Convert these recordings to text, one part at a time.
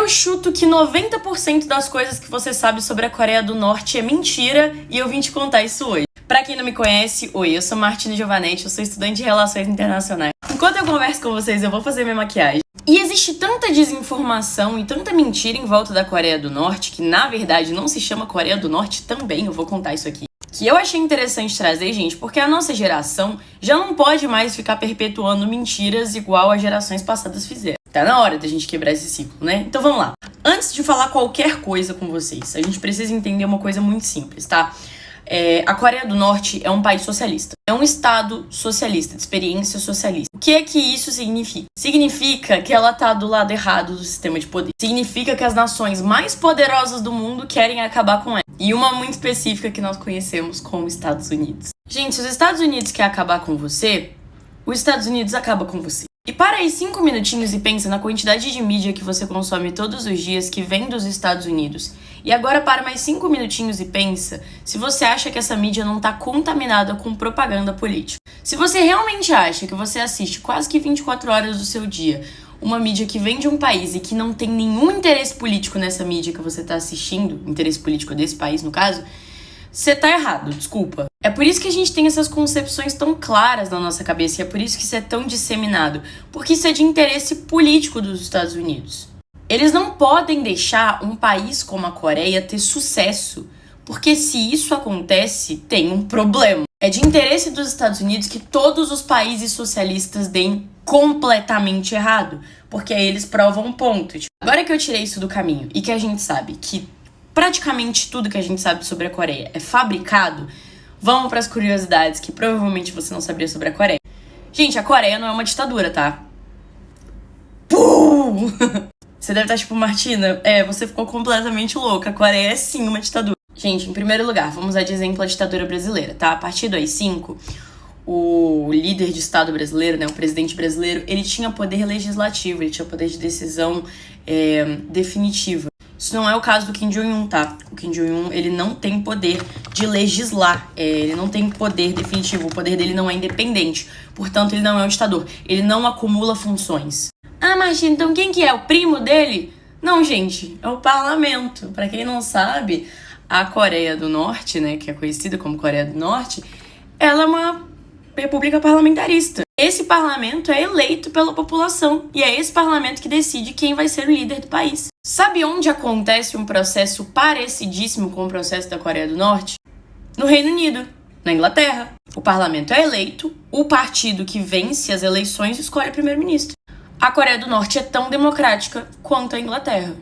chuto que 90% das coisas que você sabe sobre a Coreia do Norte é mentira e eu vim te contar isso hoje. Pra quem não me conhece, oi, eu sou Martina Giovanetti, eu sou estudante de Relações Internacionais. Enquanto eu converso com vocês, eu vou fazer minha maquiagem. E existe tanta desinformação e tanta mentira em volta da Coreia do Norte, que na verdade não se chama Coreia do Norte também, eu vou contar isso aqui. Que eu achei interessante trazer, gente, porque a nossa geração já não pode mais ficar perpetuando mentiras igual as gerações passadas fizeram. Tá na hora da gente quebrar esse ciclo, né? Então vamos lá. Antes de falar qualquer coisa com vocês, a gente precisa entender uma coisa muito simples, tá? A Coreia do Norte é um país socialista. É um estado socialista, de experiência socialista. O que é que isso significa? Significa que ela tá do lado errado do sistema de poder. Significa que as nações mais poderosas do mundo querem acabar com ela. E uma muito específica que nós conhecemos como Estados Unidos. Gente, se os Estados Unidos querem acabar com você, os Estados Unidos acaba com você. E para aí 5 minutinhos e pensa na quantidade de mídia que você consome todos os dias que vem dos Estados Unidos. E agora para mais 5 minutinhos e pensa se você acha que essa mídia não está contaminada com propaganda política. Se você realmente acha que você assiste quase que 24 horas do seu dia uma mídia que vem de um país e que não tem nenhum interesse político nessa mídia que você está assistindo, interesse político desse país no caso, você tá errado, desculpa. É por isso que a gente tem essas concepções tão claras na nossa cabeça e é por isso que isso é tão disseminado. Porque isso é de interesse político dos Estados Unidos. Eles não podem deixar um país como a Coreia ter sucesso, porque se isso acontece, tem um problema. É de interesse dos Estados Unidos que todos os países socialistas deem completamente errado, porque aí eles provam um ponto. Agora que eu tirei isso do caminho e que a gente sabe que praticamente tudo que a gente sabe sobre a Coreia é fabricado, vamos para as curiosidades que provavelmente você não sabia sobre a Coreia. Gente, a Coreia não é uma ditadura, tá? Pum! Você deve estar tipo, Martina, você ficou completamente louca. A Coreia é sim uma ditadura. Gente, em primeiro lugar, vamos usar de exemplo a ditadura brasileira, tá? A partir do AI-5, o líder de Estado brasileiro, né, o presidente brasileiro, ele tinha poder legislativo, ele tinha poder de decisão definitiva. Isso não é o caso do Kim Jong-un, tá? O Kim Jong-un, ele não tem poder de legislar, ele não tem poder definitivo, o poder dele não é independente, portanto ele não é um ditador, ele não acumula funções. Ah, Martina, então quem que é? O primo dele? Não, gente, é o parlamento. Pra quem não sabe, a Coreia do Norte, né, que é conhecida como Coreia do Norte, ela é uma república parlamentarista. Esse parlamento é eleito pela população e é esse parlamento que decide quem vai ser o líder do país. Sabe onde acontece um processo parecidíssimo com o processo da Coreia do Norte? No Reino Unido, na Inglaterra. O parlamento é eleito, o partido que vence as eleições escolhe o primeiro-ministro. A Coreia do Norte é tão democrática quanto a Inglaterra.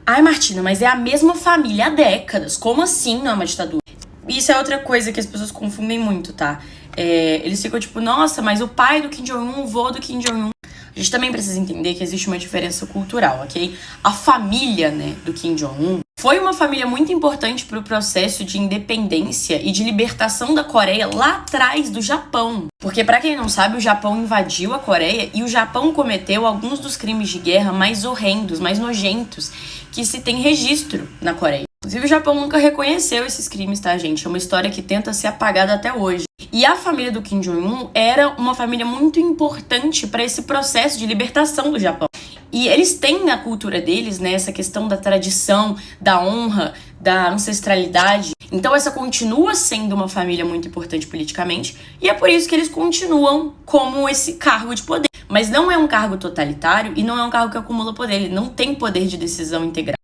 Ai, Martina, mas é a mesma família há décadas. Como assim não é uma ditadura? Isso é outra coisa que as pessoas confundem muito, tá? Eles ficam tipo, nossa, mas o pai do Kim Jong-un, o vô do Kim Jong-un. A gente também precisa entender que existe uma diferença cultural, ok? A família, né, do Kim Jong-un foi uma família muito importante para o processo de independência e de libertação da Coreia lá atrás do Japão. Porque, para quem não sabe, o Japão invadiu a Coreia e o Japão cometeu alguns dos crimes de guerra mais horrendos, mais nojentos que se tem registro na Coreia. Inclusive, o Japão nunca reconheceu esses crimes, tá, gente? É uma história que tenta ser apagada até hoje. E a família do Kim Jong-un era uma família muito importante para esse processo de libertação do Japão. E eles têm na cultura deles, né, essa questão da tradição, da honra, da ancestralidade. Então essa continua sendo uma família muito importante politicamente e é por isso que eles continuam como esse cargo de poder. Mas não é um cargo totalitário e não é um cargo que acumula poder, ele não tem poder de decisão integral.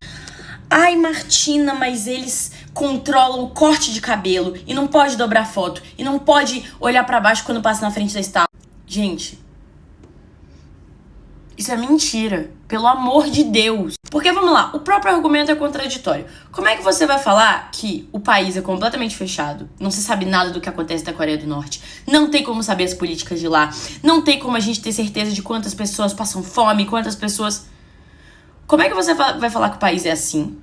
Ai, Martina, mas eles controlam o corte de cabelo e não pode dobrar foto e não pode olhar pra baixo quando passa na frente da estátua. Gente, isso é mentira, pelo amor de Deus. Porque, vamos lá, o próprio argumento é contraditório. Como é que você vai falar que o país é completamente fechado, não se sabe nada do que acontece na Coreia do Norte, não tem como saber as políticas de lá, não tem como a gente ter certeza de quantas pessoas passam fome, quantas pessoas... Como é que você vai falar que o país é assim?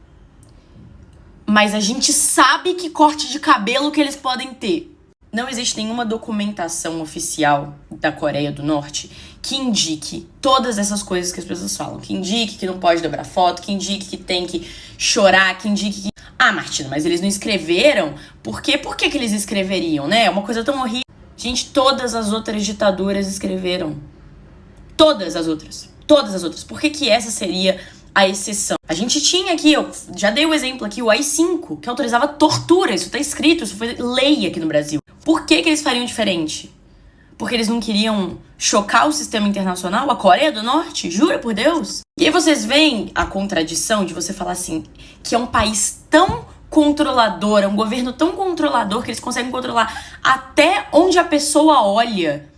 Mas a gente sabe que corte de cabelo que eles podem ter. Não existe nenhuma documentação oficial da Coreia do Norte que indique todas essas coisas que as pessoas falam. Que indique que não pode dobrar foto, que indique que tem que chorar, que indique que... Ah, Martina, mas eles não escreveram? Por quê? Por que eles escreveriam, né? É uma coisa tão horrível. Gente, todas as outras ditaduras escreveram. Todas as outras. Por que essa seria a exceção. A gente tinha aqui, eu já dei o exemplo aqui, o AI-5, que autorizava tortura. Isso tá escrito, isso foi lei aqui no Brasil. Por que eles fariam diferente? Porque eles não queriam chocar o sistema internacional? A Coreia do Norte? Jura por Deus? E aí vocês veem a contradição de você falar assim, que é um país tão controlador, é um governo tão controlador que eles conseguem controlar até onde a pessoa olha.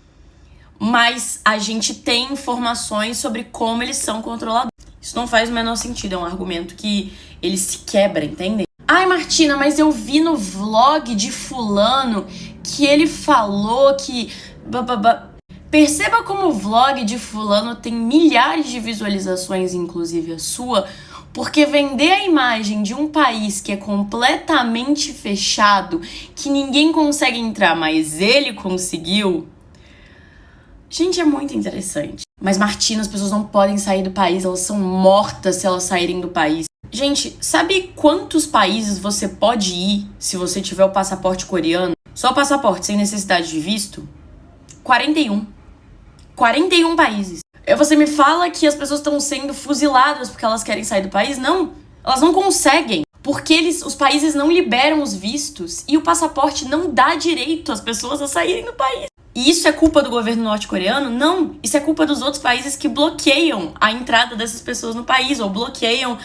Mas a gente tem informações sobre como eles são controladores. Isso não faz o menor sentido, é um argumento que ele se quebra, entende? Ai, Martina, mas eu vi no vlog de fulano que ele falou que... Perceba como o vlog de fulano tem milhares de visualizações, inclusive a sua, porque vender a imagem de um país que é completamente fechado, que ninguém consegue entrar, mas ele conseguiu... Gente, é muito interessante. Mas, Martina, as pessoas não podem sair do país, elas são mortas se elas saírem do país. Gente, sabe quantos países você pode ir se você tiver o passaporte coreano? Só o passaporte, sem necessidade de visto? 41. 41 países. E você me fala que as pessoas estão sendo fuziladas porque elas querem sair do país? Não, elas não conseguem. Porque os países não liberam os vistos e o passaporte não dá direito às pessoas a saírem do país. E isso é culpa do governo norte-coreano? Não. Isso é culpa dos outros países que bloqueiam a entrada dessas pessoas no país ou bloqueiam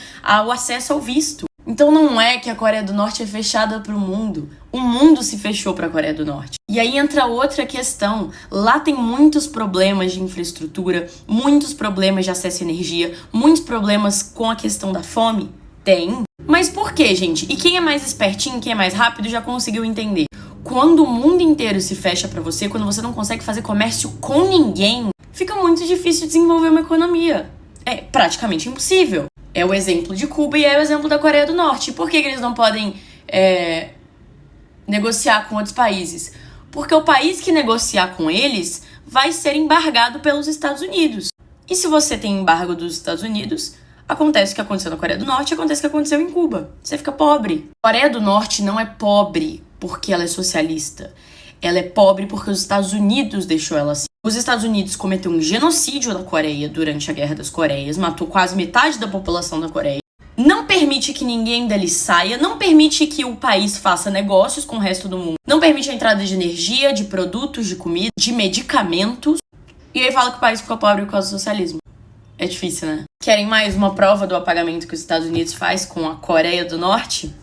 o acesso ao visto. Então não é que a Coreia do Norte é fechada para o mundo. O mundo se fechou para a Coreia do Norte. E aí entra outra questão. Lá tem muitos problemas de infraestrutura, muitos problemas de acesso à energia, muitos problemas com a questão da fome. Tem. Mas por quê, gente? E quem é mais espertinho, quem é mais rápido já conseguiu entender. Quando o mundo inteiro se fecha pra você, quando você não consegue fazer comércio com ninguém, fica muito difícil desenvolver uma economia. É praticamente impossível. É o exemplo de Cuba e é o exemplo da Coreia do Norte. Por que eles não podem negociar com outros países? Porque o país que negociar com eles vai ser embargado pelos Estados Unidos. E se você tem embargo dos Estados Unidos, acontece o que aconteceu na Coreia do Norte, acontece o que aconteceu em Cuba. Você fica pobre. A Coreia do Norte não é pobre porque ela é socialista. Ela é pobre porque os Estados Unidos deixou ela assim. Os Estados Unidos cometeu um genocídio na Coreia durante a Guerra das Coreias, matou quase metade da população da Coreia. Não permite que ninguém dali saia, não permite que o país faça negócios com o resto do mundo. Não permite a entrada de energia, de produtos, de comida, de medicamentos. E aí fala que o país ficou pobre por causa do socialismo. É difícil, né? Querem mais uma prova do apagamento que os Estados Unidos faz com a Coreia do Norte?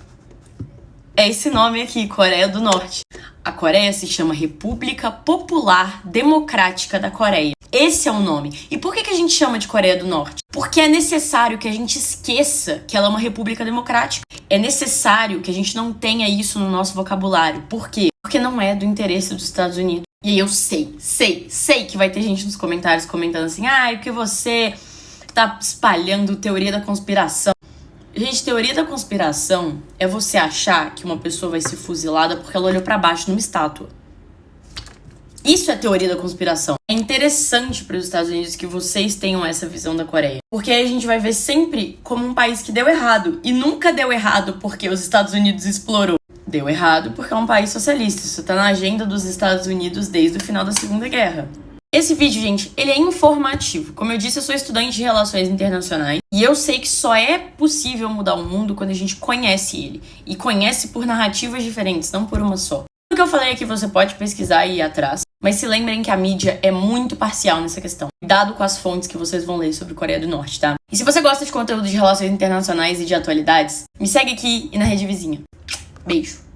É esse nome aqui, Coreia do Norte. A Coreia se chama República Popular Democrática da Coreia. Esse é o nome. E por que a gente chama de Coreia do Norte? Porque é necessário que a gente esqueça que ela é uma república democrática. É necessário que a gente não tenha isso no nosso vocabulário. Por quê? Porque não é do interesse dos Estados Unidos. E aí eu sei que vai ter gente nos comentários comentando assim, porque você tá espalhando teoria da conspiração. Gente, teoria da conspiração é você achar que uma pessoa vai ser fuzilada porque ela olhou pra baixo numa estátua. Isso é teoria da conspiração. É interessante para os Estados Unidos que vocês tenham essa visão da Coreia. Porque aí a gente vai ver sempre como um país que deu errado. E nunca deu errado porque os Estados Unidos explorou. Deu errado porque é um país socialista. Isso tá na agenda dos Estados Unidos desde o final da Segunda Guerra. Esse vídeo, gente, ele é informativo. Como eu disse, eu sou estudante de Relações Internacionais e eu sei que só é possível mudar o mundo quando a gente conhece ele. E conhece por narrativas diferentes, não por uma só. O que eu falei aqui você pode pesquisar e ir atrás, mas se lembrem que a mídia é muito parcial nessa questão. Cuidado com as fontes que vocês vão ler sobre Coreia do Norte, tá? E se você gosta de conteúdo de Relações Internacionais e de atualidades, me segue aqui e na rede vizinha. Beijo!